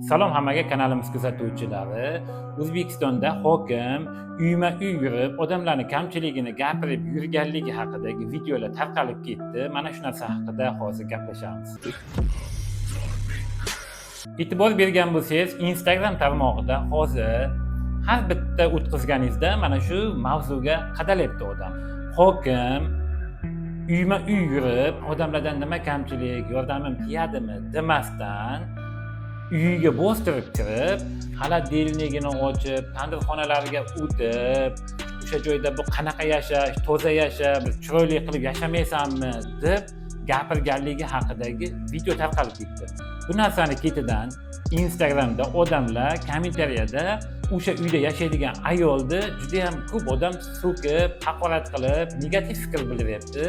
Salom hammaga, kanalimiz kuzatuvchilari. O'zbekistonda hokim uyma-uy yurib, odamlarning kamchiligini gapirib yurganligi haqidagi videolar tarqalib ketdi. Mana shu narsa haqida hozir gaplashamiz. E'tibor bergan bo'lsangiz, Instagram tarmog'ida hozir har bitta o'tkazganingizda mana shu mavzuga qadalyapti odam. Hokim uyma-uy yurib, odamlardan nima kamchilik, yordamim tegadimi demasdan uyiga bostirib kirib, xolodilnigini ochib, tandirxonalariga o'tib, o'sha joyda bu qanaqa yashash, toza yashash, chiroyli qilib yashamaysanmi deb gapirganligi haqidagi video tarqalib ketdi. Bu narsani ketidan Instagramda odamlar kommentariyada o'sha uyda yashaydigan ayolni juda ham ko'p odam so'kib, haqorat qilib, negativ fikr bildiryapti.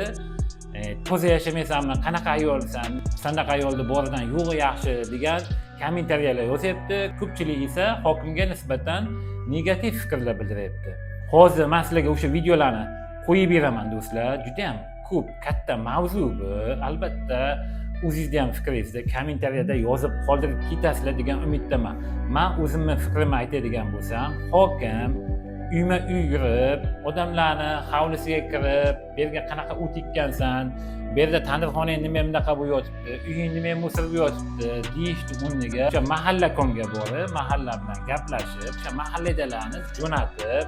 Toza yashamaysanmi, qanaqa ayolsan, sandaq ayolni boridan yo'g'i yaxshi degan kommentariyalar yozyapti. Ko'pchilik esa hokimga nisbatan negativ fikrlar bildiryapti. Hozir men sizlarga o'sha videolarni qo'yib beraman do'stlar. Juda ham ko'p katta mavzu bu. Albatta o'zingizda ham fikringizni kommentariyada yozib qoldirib ketasizlar degan umiddaman. Men o'zimning fikrimni aytadigan bo'lsam, hokim uyma-uy yurib, odamlarni hovlisiga kirib, bu yerga qanaqa o't ekkansan, bu yerda tandirxonang nima bunaqa bo'lib yotibdi, uying nima musir bo'lib yotibdi deyishdi o'rniga o'sha mahallakomga borib, mahalla bilan gaplashib, o'sha mahalladalarni jo'natib,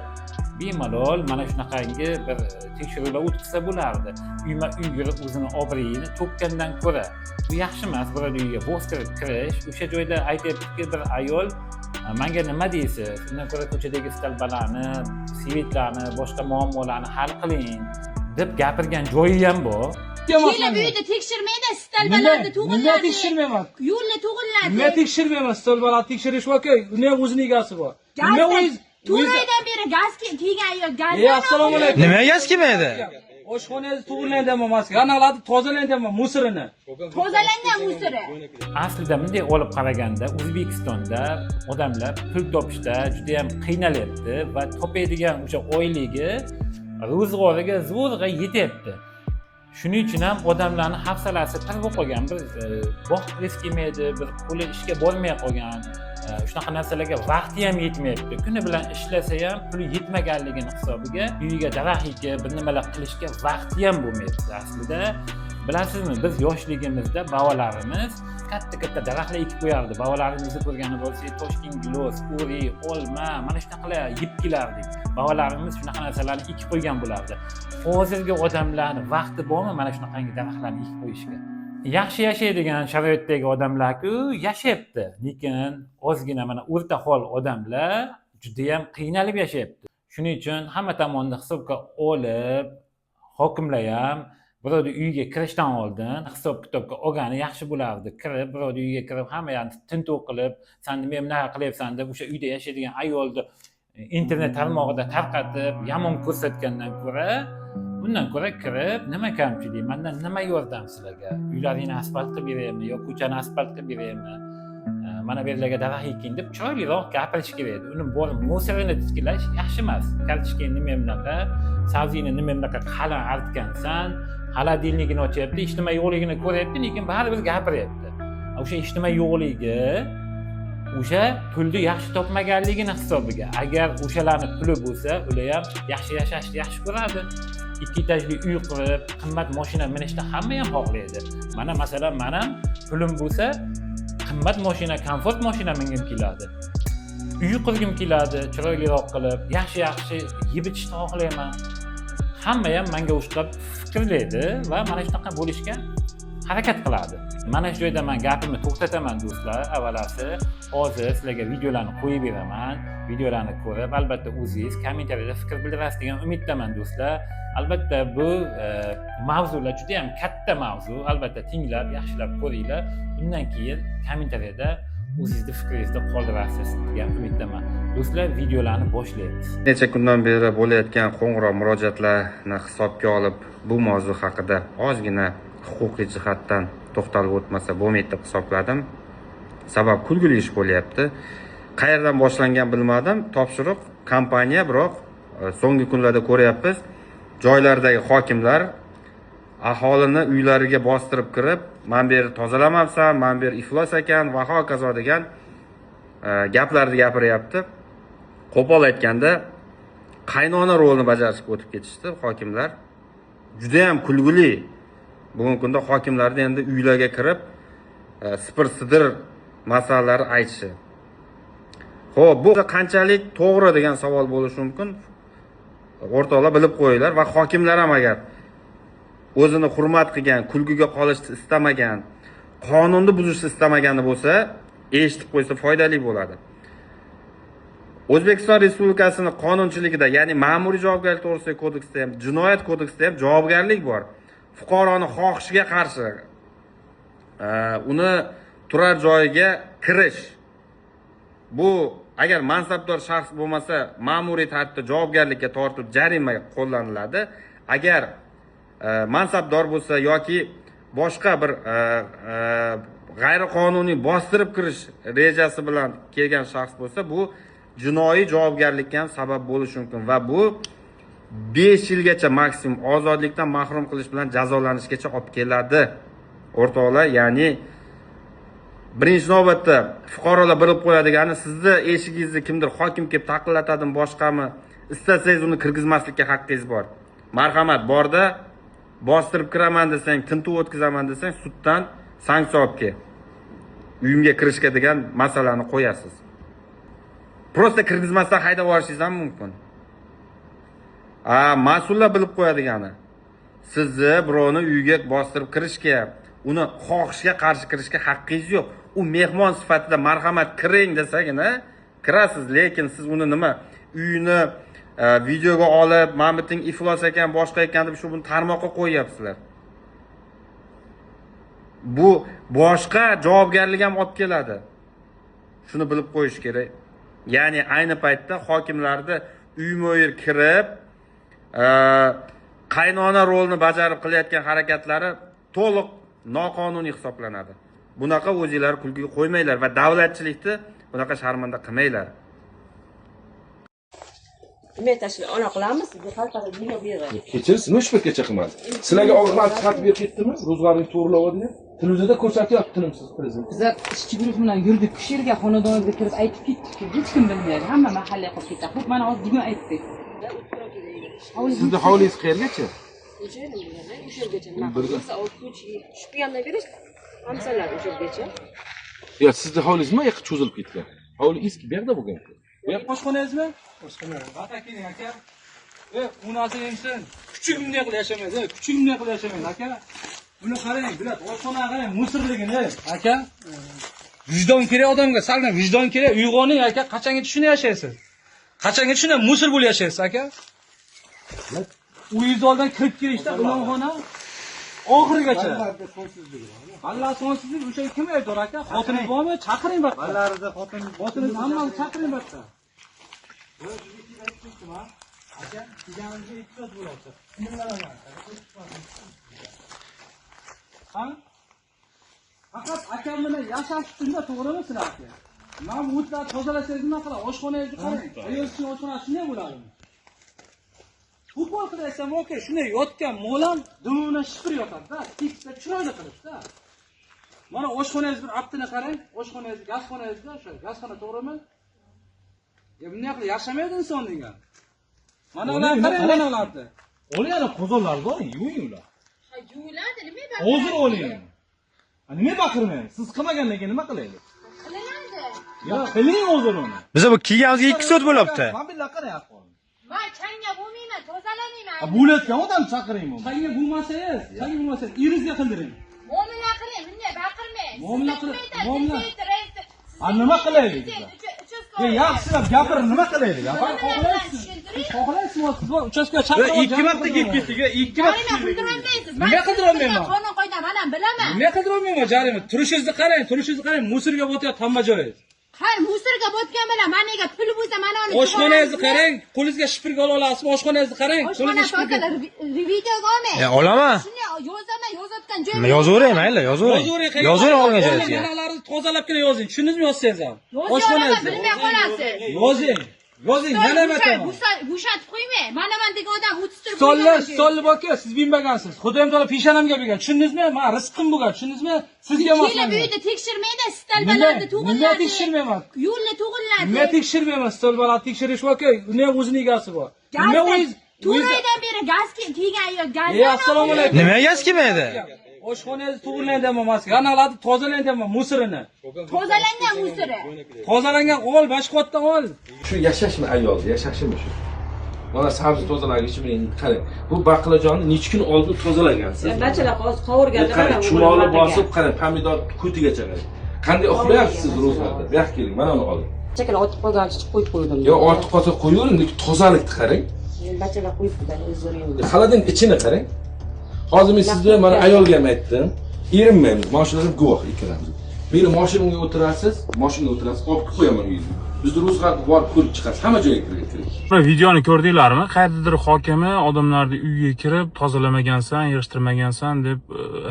bemalol mana shunaqangi bir tekshiruvlar o'tkazsa bo'lardi. Uyma-uy yurib o'zini obro'yini to'kkandan ko'ra bu yaxshi emas. Biror uyga bostirib kirish, o'sha joyda aytyaptiki bir ayol, menga nima deysiz? Undan ko'ra ko'chadagi istalbalarni, svetlarni, boshqa muammolarni hal qiling deb gapirgan joyi ham bor. Kelib uyda tekshirmaydi, istalbalarni tug'iladi. Nima tekshirmayman? Yo'lni tug'iladi. Nima tekshirmayman? Istalbalarni tekshirish yoki uni ham o'zining egasi bor. Nima o'z 4 oydan beri gaz kelgan yo'q, gaz. Assalomu alaykum. Nima gaz kelmaydi? Oshxonangizni tug'iladi emas, kanallarni tozalaydi musirini. Tozalangan musiri. Aslida bunday olib qaraganda O'zbekistonda odamlar pul topishda juda ham qiynalyapti va topadigan o'sha oyligi ro'zg'origa zo'rg'a yetyapti. Shuning uchun ham odamlarning hafsalasi tirg'ib qolgan, bir boqib kelmaydi, bir qo'li ishga bormay qolgan, shunaqa narsalarga vaqti ham yetmayapti. Kuni bilan ishlasa ham puli yetmaganligini hisobiga uyiga daraxt ekib, bir nimalar qilishga vaqti ham bo'lmayapti. Aslida bilasizmi, biz yoshligimizda bobolarimiz katta daraxtlar ekib qo'yardi. Bobolarimizni ko'rgani bo'lsangiz, Toshkent gilos, o'rik, olma, mana shunaqalar yeb kelardik. Bobolarimiz shunaqa narsalarni ekib qo'ygan bo'lardi. Hozirgi odamlarning vaqti bormi mana shunaqangi daraxtlarni ekib qo'yishga? Yaxshi yashaydigan sharoitdagi odamlar-ku yashayapti, lekin ozgina mana o'rta hol odamlar juda ham qiynalib yashayapti. Shuning uchun hamma tomonni hisobga olib, hokimlar ham birovning uyiga kirishdan oldin hisob-kitobga olgani yaxshi bo'lardi. Kirib, birovning uyiga kirib, hamma yoqni tintuv qilib, "Sen nima bunaqa qilyapsan?" deb o'sha uyda yashaydigan ayolni internet tarmog'ida tarqatib, yomon ko'rsatgandan ko'ra, bundan ko'ra kirib, nima kamchilik, mendan nima yordam sizlarga? Uylaringni asfalt qilib beraymi yo ko'chani asfalt qilib beraymi? Mana bu yerlarga daraxt eking deb chiroyliroq gapirish kerak. Uni borib musirini tiklash yaxshi emas. Kartoshkang nima bunaqa, sabzini nima bunaqa qalin artgansan, xolodilnigini ochyapti, ijtimoiy yo'qligini ko'ryapti, lekin baribir gapiryapti. O'sha ijtimoiy yo'qligi o'sha pulni yaxshi topmaganligini hisobiga. Agar o'shalarning puli bo'lsa, ular ham yaxshi yashashni yaxshi ko'radi. 2 etajli uy qurib, qimmat mashina minishni hamma ham xohlaydi. Mana masalan, men ham pulim bo'lsa, qimmat mashina, komfort mashina mingim keladi. Uy qurgim keladi, chiroyliroq qilib, yaxshi yeb ichishni xohlayman. Hamma ham menga o'xshab fikrlaydi va mana shunaqa bo'lishga harakat qiladi. Mana shu joyda men gapimni to'xtataman do'stlar. Avvalasi hozir sizlarga videolarni qo'yib beraman. Videolarni ko'rib, albatta o'zingiz kommentariyada fikr bildirasiz degan umiddaman do'stlar. Albatta bu mavzular juda ham katta mavzu. Albatta tinglab, yaxshilab ko'ringlar. Undan keyin kommentariyada o'zingizni fikringizni qoldirasiz degan umiddaman. Do'stlar, videolarni boshlaymiz. Necha kundan beri bo'layotgan qo'ng'iroq murojaatlarni hisobga olib, bu mavzu haqida ozgina huquqiy jihatdan to'xtalib o'tmasa bo'lmaydi deb hisobladim. Sabab kulgili ish bo'lyapti. Qayerdan boshlangan bilmadim. Topshiriq kompaniya, biroq so'nggi kunlarda ko'ryapmiz, joylardagi hokimlar aholini uylariga bostirib kirib, "Men bu yerni tozalamabsan, men bu yer iflos ekan" va hokazo degan gaplarni gapiryapti. Qo'pol aytganda qaynona rolini bajarishga o'tib ketishdi hokimlar. Juda ham kulgili. Bugungi kunda hokimlarning endi uylarga kirib, sipir-sidir masalalar aytishi. Xo'p, bu qanchalik to'g'ri degan savol bo'lishi mumkin. O'rtoqlar bilib qo'yinglar va hokimlar ham agar o'zini hurmat qilgan, kulgiga qolishni istamagan, qonunni buzishni istamagani bo'lsa, eshitib qo'ysa foydali bo'ladi. O'zbekiston Respublikasining qonunchiligida, ya'ni ma'muriy javobgarlik to'g'risidagi kodeksda ham, jinoyat kodeksida ham javobgarlik bor. Fuqaroning xohishiga qarshi uni turar joyiga kirish. Bu agar mansabdor shaxs bo'lmasa, ma'muriy tartibda javobgarlikka tortib jarima qo'llaniladi. Agar mansabdor bo'lsa yoki boshqa bir g'ayriqonuniy bostirib kirish rejasi bilan kelgan shaxs bo'lsa, bu jinoiy javobgarlikka ham sabab bo'lishi mumkin va bu 5 yilgacha maksimum ozodlikdan mahrum qilish bilan jazolanishgacha olib keladi. O'rtoqlar, ya'ni birinchi navbatda fuqarolar bilib qo'yadigani, sizni eshigingizni kimdir hokim kelib taqillatadimi, boshqami, istasangiz uni kirgizmaslikka haqqingiz bor. Marhamat borda bostirib kiraman desang, tintuv o'tkazaman desang, suddan sanksiya olib kel. Uyimga kirishga degan masalani qo'yasiz. Prosta kirgizmasdan haydab yuborishingiz ham mumkin. Mas'ullar bilib qo'yadigani, sizni birovni uyiga bostirib kirishga, uni xohishiga qarshi kirishga haqqingiz yo'q. U mehmon sifatida marhamat kiring desagina kirasiz, lekin siz uni nima uyini videoga olib, "Men biting iflos ekan, boshqa ekan" deb shu buni tarmoqqa qo'yyapsizlar. Bu boshqa javobgarlik ham olib keladi. Shuni bilib qo'yish kerak. Ya'ni ayni paytda hokimlarda uyma-uy kirib, qaynona rolini bajarib qilayotgan harakatlari to'liq noqonuniy hisoblanadi. Bunaqa o'zingizlar kulgiga qo'ymanglar va davlatchilikni bunaqa sharmanda qilmanglar. Men tashlab ona qilamiz, sizga xalqaro dunyo beradi. Kechirsiz, nima shpirtgacha qilmadi? Sizlarga og'irlar xat berib ketdimi? Ro'zg'oringizni to'g'rilayapti deb. Televizorda ko'rsatyapti tinimsiz prezident. Bizlar ishchi guruh bilan yurdik, shu yerga xonadonimizga kirib aytib ketdik. Hech kim bilmaydi, hamma mahalla qilib ketdi. Xo'p, mana hozir bugun aytdik. Sizni hovlingiz qayergacha? O'sha yergacha nima qilsa, tushib yandan berish hamsalar o'sha yergacha. Yo, sizni hovlingiz nima yoqqa cho'zilib ketgan? Hovli eski bu yerda bo'lgan. Bu yoq oshxonangizmi? Oshxona. Aka keling aka. Bu narsa yemsin. Kuchugimdek qilib yashamaydi, kuchugimdek qilib yashamaydi aka. Buni qarang, bilat, oshxona qarang, musirligini, aka. Vijdon kerak odamga, saldan vijdon kerak. Uyg'oning aka, qachongacha shuni yashaysiz? Qachongacha shuni musir bo'lib yashaysiz aka? Uyingiz oldidan kirib kelishda ulonxona oxirigacha. Allah sonsizlik o'sha kim aytdi aka? Xotiningiz bormi? Chaqiring battar. Ballarida xotiningiz hammani chaqiring battar. Aka, deganimizga ehtiyoj bo'lyapti. Ha? Faqat akam bilan yashash shunda to'g'rimi sizlar aka? Men o'tlar tozalasangiz nima qiladi? Oshxonangizni qarang. Ayolsiz oshxonasi shunday bo'ladimi? Futbol qilaysam okey, shunday yotgan mo'lam dumini shipir yotadi-da, tekisda chiroyli qilibdi-da. Mana oshxonangiz bir aptini qarang, oshxonangiz, gazxonangizda, o'sha gazxona to'g'rimi? Ya bunday qilib yashamaydi inson degan. Mana ular qarang, mana ularni. Oling ana qozonlar bor, yuving ular. Ha, yuviladi, nima baqiradi? Hozir oling. Nima baqirmaysiz? Siz qilmaganligiga nima qilaylik? Qilinadi. Ya, qiling hozir uni. Biz bu kiyganimizga 2 soat bo'libdi. Mobillar qarang ahvol. Men changga bo'lmayman, tozalamayman. Bo'layotgan odam chaqiring uni. Qanga bo'lmasangiz, qanga bo'lmasangiz, irizga qildiring. Muomala qiling, bunday baqirmang. Muomala qiling, muomala. Nima qilaylik? Yaxshilab gapiring, nima qilaylik? Xohlaysiz, siz bor uchastka chaqirib. 2 marta kelib ketdik, 2 marta. Nima qildirolmayman? Qonun qoida mana bilaman. Nima qildirolmayman jarima? Turishingizni qarang, musirga botyapti hamma joyingiz. Har musirga botgan bilan managa pul bo'lsa mana uni. Oshxonangizni qarang, qo'lingizga shipirga ola olasizmi? Oshxonangizni qarang, qo'lingizga shipirga. Videoga olmay. Olaman. Shunday yozaman, yozayotgan joyim. Yozavering, mayli, yozavering. Yozavering olgan joyingizga. Manalarni tozalab kela yozing. Tushundingizmi, yozsangiz ham? Oshxonangizni bilmay qolasiz. Yozing. Yozing, yana nima aytaman? Bo'shatib qo'ymang. Mana degan odam o'tib turib. Stolni boka, siz bilmagansiz. Xudoyim taolo peshonamga bergan. Tushundingizmi? Men rizqim bo'lgan, tushundingizmi? Sizga emas. Keyin bu yerda tekshirmaydi, stolbalarni tug'iladi. Nima tekshirmayman? Yo'lni tug'iladi. Nima tekshirmayman? Stolbalarni tekshirish boka, uni ham o'zining egasi bor. Nima o'z 4 oydan beri gaz kelgan yo'q, gaz. Assalomu alaykum. Nimaga gaz kelmaydi? Oshxonangiz tug'ilgandan emas, kanalarni tozalangan musirini. Tozalangan musiri. Tozalangan ol, boshqotdan ol. Shu yashashmi ayolni, yashashimi shu? Mana sabzi tozalagichmi endi qarang. Bu baqlajonni necha kun oldin tozalagansiz? Bachalar hozir qovurganda Qarang, chumoli bosib, qarang, pomidor kutigacha qarang. Qanday uxlayapsiz ro'zg'orda? Bu yoqqa keling, mana uni oling. Bachalar otib qo'ygancha qo'yib qo'ydim. Yo, ortiq qotib qo'yavering, tozalikni qarang. Bachalar qo'yibdi, o'zlaringiz. Xaladin ichini qarang. Hozir men sizga mana ayolga ham aytdim. Erinmaymiz, mashinadan guvoh ikkalamiz. Meni mashinamga o'tirasiz, mashinaga o'tirasiz, olib qo'yaman uyingizga. Bizni ro'zg'orni borib ko'rib chiqasiz, hamma joyga kirib. Videoni ko'rdinglarmi? Qayerdadir hokimi odamlarni uyiga kirib, tozalamagansan, yig'ishtirmagansan deb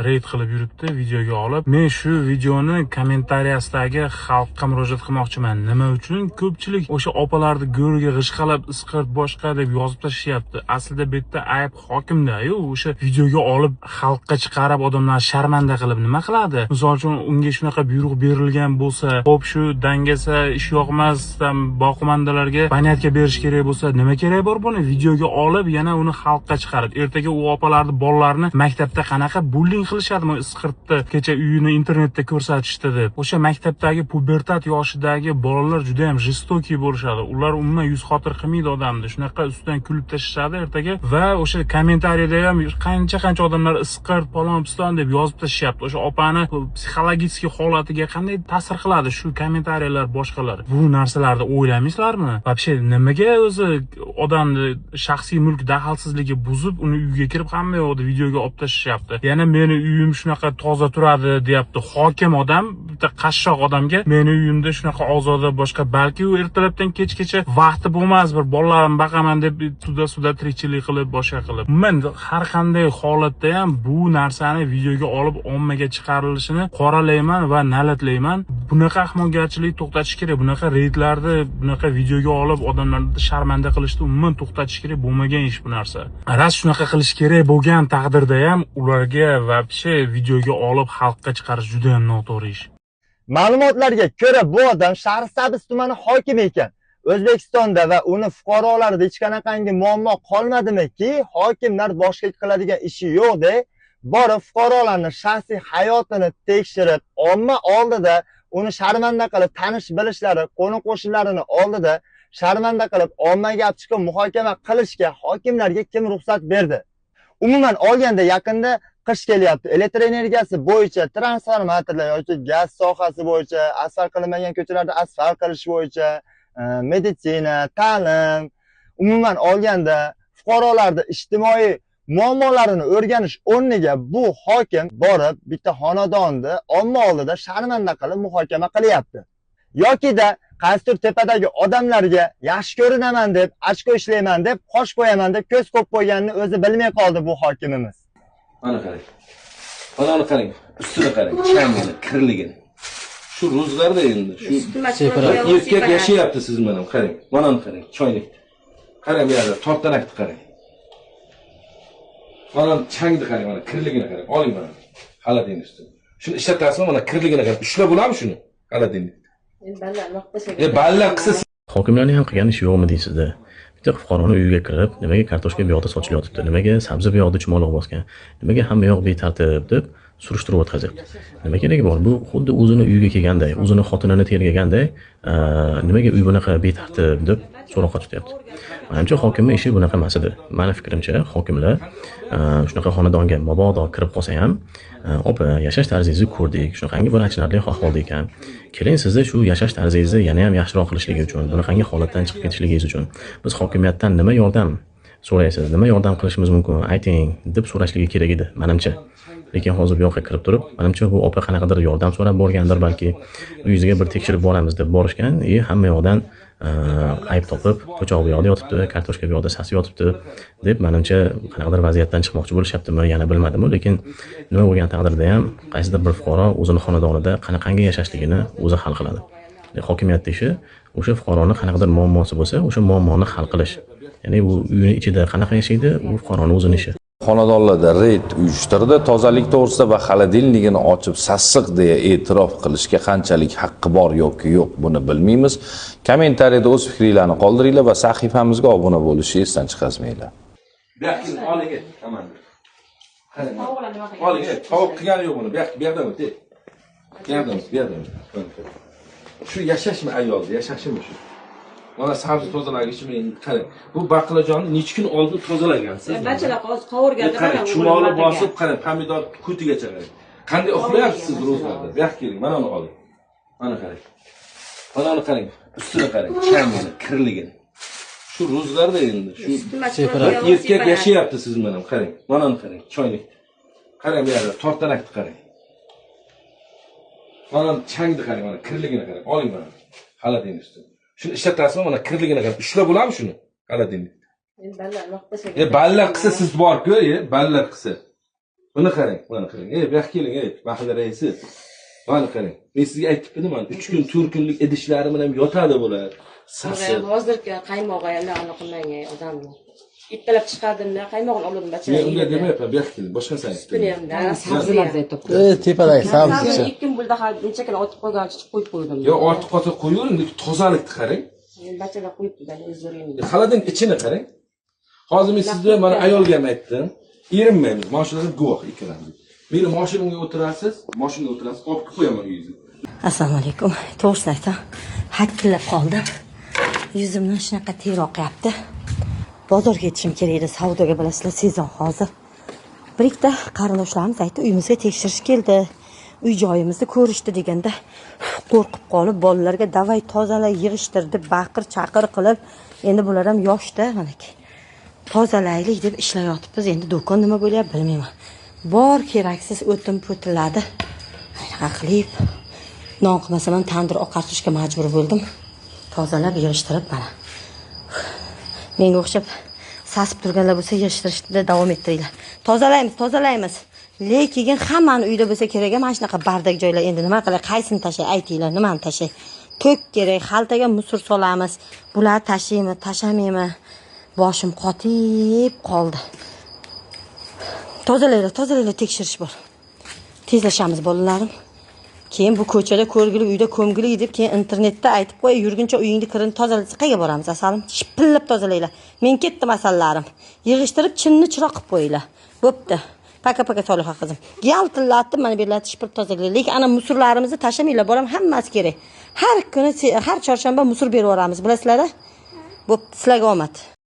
reyd qilib yuribdi, videoga olib. Men shu videoni kommentariyasidagi xalqqa murojaat qilmoqchiman. Nima uchun ko'pchilik o'sha opalarni go'riga g'ishqalab, isqirt boshqa deb yozib tashyapti. Aslida bu yerda ayb hokimda-yu, o'sha videoga olib xalqqa chiqarib odamlarni sharmanda qilib nima qiladi? Misol uchun unga shunaqa buyruq berilgan bo'lsa, xo'p shu dangasa ish yoqmas boqmandalarga panyatga berish kerak bo'lsa, nima kerak bor buni videoga olib yana uni xalqqa chiqarib, ertaga u opalarni bolalarini maktabda qanaqa bulling qilishadimi, isqirtni kecha uyini internetda ko'rsatishdi deb. O'sha maktabdagi pubertat yoshidagi bolalar juda ham jistoki bo'lishadi. Ular umuman yuz xotir qilmaydi odamni. Shunaqa ustidan kulib tashlashadi ertaga va o'sha kommentariyada ham qancha odamlar isqirt, palon piston deb yozib tashyapti. O'sha opani psixologik holatiga qanday ta'sir qiladi shu kommentariyalar boshqalar. Bu narsalarni o'ylamaysizlarmi? Вообще nimaga o'zi odamni shaxsiy mulk daxlsizligi buzib, uni uyiga kirib hamma yoqda videoga olib tashyapti. Yana meni uyim shunaqa toza turadi, deyapti. Hokim odam, bitta qashshoq odamga meni uyimda shunaqa ozoda boshqa, balki u ertalabdan kechgacha vaqti bo'lmas, bir bolalarimni baqaman deb suda tirikchilik qilib, boshqa qilib. Men har qanday holatda ham bu narsani videoga olib ommaga chiqarilishini qoralayman va na'latlayman. Bunaqa ahmoqgarchilik to'xtatish kerak. Bunaqa reydlarni, bunaqa videoga olib odamlarni sharmanda qilishni umuman to'xtatish kerak bo'lmagan ish bu narsa. Ras shunaqa qilish kerak bo'lgan taqdirda ham ularga вообще videoga olib xalqqa chiqarish juda ham noto'g'ri ish. Ma'lumotlarga ko'ra bu odam Shahrisabz tumani hokimi ekan. O'zbekistonda va uni fuqarolarida hech qanaqangi muammo qolmadimi-ki, hokimlar boshqa qiladigan ishi yo'q-da, borib fuqarolarning shaxsiy hayotini tekshirib, omma oldida uni sharmanda qilib, tanish bilishlari, qo'ni qo'shnilarini oldida sharmanda qilib, ommaga olib chiqib muhokama qilishga hokimlarga kim ruxsat berdi? Umuman olganda yaqinda qish kelyapti. Elektr energiyasi bo'yicha transformatorlar yoki gaz sohasi bo'yicha, asfalt qilinmagan ko'chalarda asfalt qilish bo'yicha, meditsina, ta'lim, umuman olganda fuqarolarning ijtimoiy muammolarini o'rganish o'rniga bu hokim borib bitta xonadonni omma oldida sharmanda qilib muhokama qilyapti. Yoki-da qaysidir tepadagi odamlarga yaxshi ko'rinaman deb, ochko ishlayman deb, qosh qo'yaman deb ko'z ko'p qo'yganini o'zi bilmay qoldi bu hokimimiz. Mana qarang. Mana qarang, ustini qarang, changini, kirligini. Shu ro'zg'orda endi shu erkak yashayapti siz bilan qarang. Mana qarang, choylik. Qarang bu yerda tortanakni qarang. Mana changni qarang, mana kirligini qarang. Oling mana. Xaladin ustini. Shuni ishlatasizmi? Mana kirligini qarang. Ushlab bo'ladimi shuni? Xaladin. Ballar qilsa hokimlarning ham qilgan ishi yo'qmi deysizda? Bitta fuqaroni uyiga kirib, nimaga kartoshka bu yoqda sochilyotibdi, nimaga sabzi bu yoqda chumoliq bosgan, nimaga hamma yoq betartib deb surishtirib o'tkazibdi. Nima keragi bor? Bu xuddi o'zini uyiga kelganday, o'zini xotinini tergaganday, nimaga uy bunaqa betartib deb so'roq qo'yapti. Menimcha hokimning ishi bunaqa emas edi. Meni fikrimcha, hokimlar shunaqa xonadonga mabodo kirib qolsa ham, opa, yashash tarzingizni ko'rdik, shunaqangi bir achinarli ahvolda ekan. Keling, sizni shu yashash tarzingizni yana ham yaxshiroq qilishligi uchun, bunaqangi holatdan chiqib ketishligingiz uchun biz hokimiyatdan nima yordam so'raysiz, nima yordam qilishimiz mumkin, ayting deb so'rashligi kerak edi, menimcha. Lekin hozir bu yoqqa kirib turib, menimcha bu opa qanaqadir yordam so'rab borgandir, balki uyingizga bir tekshirib boramiz deb borishgan, hamma yoqdan ayb topib, po'choq bu yoqda yotibdi, kartoshka bu yoqda sasi yotibdi deb menimcha qanaqadir vaziyatdan chiqmoqchi bo'lishyaptimi, yana bilmadim, lekin nima bo'lgan taqdirda ham qaysidir bir fuqaro o'zini xonadonida qanaqangi yashashligini o'zi hal qiladi. hokimiyatni ishi o'sha fuqaroni qanaqadir muammosi bo'lsa, o'sha muammoni hal qilish. Ya'ni u uyini ichida qanaqa yashaydi, u fuqaroni o'zini ishi. Xonadonlarda reyd uyushtirdi, tozalik to'g'risida va xolodilnigini ochib sassiq deya e'tirof qilishga qanchalik haqqi bor yoki yo'q buni bilmaymiz. Kommentariyada o'z fikringizni qoldiringlar va sahifamizga obuna bo'lishni esdan chiqarmanglar. Oling, komandir. Oling, tovuq qilgani yo'q buni. Bu yerdan o'tay. Bu yerdan. Shu yashashmi ayolda, yashashimi shu? Mana sabzi tozalagichmi qarang. Bu baqlajonni necha kun oldin tozalagansiz? Bachalar qovurganda qarang, chumoli bosib qarang, pomidor kutigacha qarang. Qanday uxlayapsiz ro'zlarda? Bu yoqqa keling, mana uni oling. Mana qarang. Mana uni qarang, ustini qarang, changini, kirligini. Shu ro'zlarda endi, shu erkak yashayapti siz bilan, qarang. Mana uni qarang, choynak. Qarang bu yerda tortanakni qarang. Mana changni qarang, mana kirligini qarang. Oling mana. Xaladin ustini. Shuni ishlatasizmi? Mana kirligini qarang. Ushlab bo'ladimi shuni? Xaladinni. Ballar qilsa siz bor-ku, ballar qilsa. Buni qarang, mana qarang. Bu yoqqa keling, mahalla raisi. Mana qarang. Men sizga aytib edim, mana 3 kun, 4 kunlik idishlari bilan yotadi bular. Hozirgi qaymog'i yana aniqlangan odamni. Iptalab chiqardimda, qaymog'ini oldim bachalar. Men unga demayapman, bu yoqqa keling. Boshqa sayt. Sabzilarda aytibdi. Tepadagi sabzichi. 2 kun bo'ldi, necha kilo otib qo'ygan, qo'yib qo'ydim. Yo, ortiq qotib qo'yavering, tozalikni qarang. Bachalar qo'yibdi, o'zlaringiz. Xaladin ichini qarang. Hozir men sizga mana ayolga ham aytdim. Erinmaymiz, mashinadan guvoh ikkalamiz. Meni mashinamga o'tirasiz, mashinaga o'tirasiz, olib qo'yaman uyingizga. Assalomu alaykum. To'g'risini aytsam, hakkillab qoldim. Yuzimdan shunaqa ter oqyapti. Bozorga ketishim kerak edi, savdoga bilasizlar, sezon hozir. Bir ikkita qarindoshlarimiz aytdi, uyimizga tekshirish keldi. Uy joyimizni ko'rishdi deganda qo'rqib qolib, bolalarga davay tozala yig'ishtir deb baqir-chaqir qilib, endi bular ham yoshda, mana tozalaylik deb ishlayotibmiz. Endi do'kon nima bo'lyapti bilmayman. Bor keraksiz o'tin-po'tinlarni qilib, non qilmasam ham tandir oqartirishga majbur bo'ldim. Tozalab yig'ishtirib mana. Menga o'xshab sasib turganlar bo'lsa yig'ishtirishda davom ettiringlar. Tozalaymiz. Lekin hammani uyda bo'lsa kerak, mana shunaqa bardak joylar endi nima qilay, qaysini tashay, aytinglar, nimani tashay. To'k kerak, xaltaga musor solamiz. Bular tashaymi, tashamaymi? Boshim qotib qoldi. Tozalaylar, tekshirish bor. Tezlashamiz bolalarim. Keyin bu ko'chada ko'rgili, uyda ko'mgili deb keyin internetda aytib qo'y, yurguncha uyingni kirini tozalasa qayerga boramiz asalim? Shipillab tozalaylar. Men ketdim asallalarim. Yig'ishtirib chinni chiroq qilib qo'yinglar. Bo'pti. Paka Soliha qizim. Yaltillatdim, mana bu yerlarni shipib tozalaylar. Lekin ana musurlarimizni tashamanglar, boram hammasi kerak. Har kuni, har chorshanba musur berib yoramiz, bilasizlar-a? Bo'pti, sizlarga omad.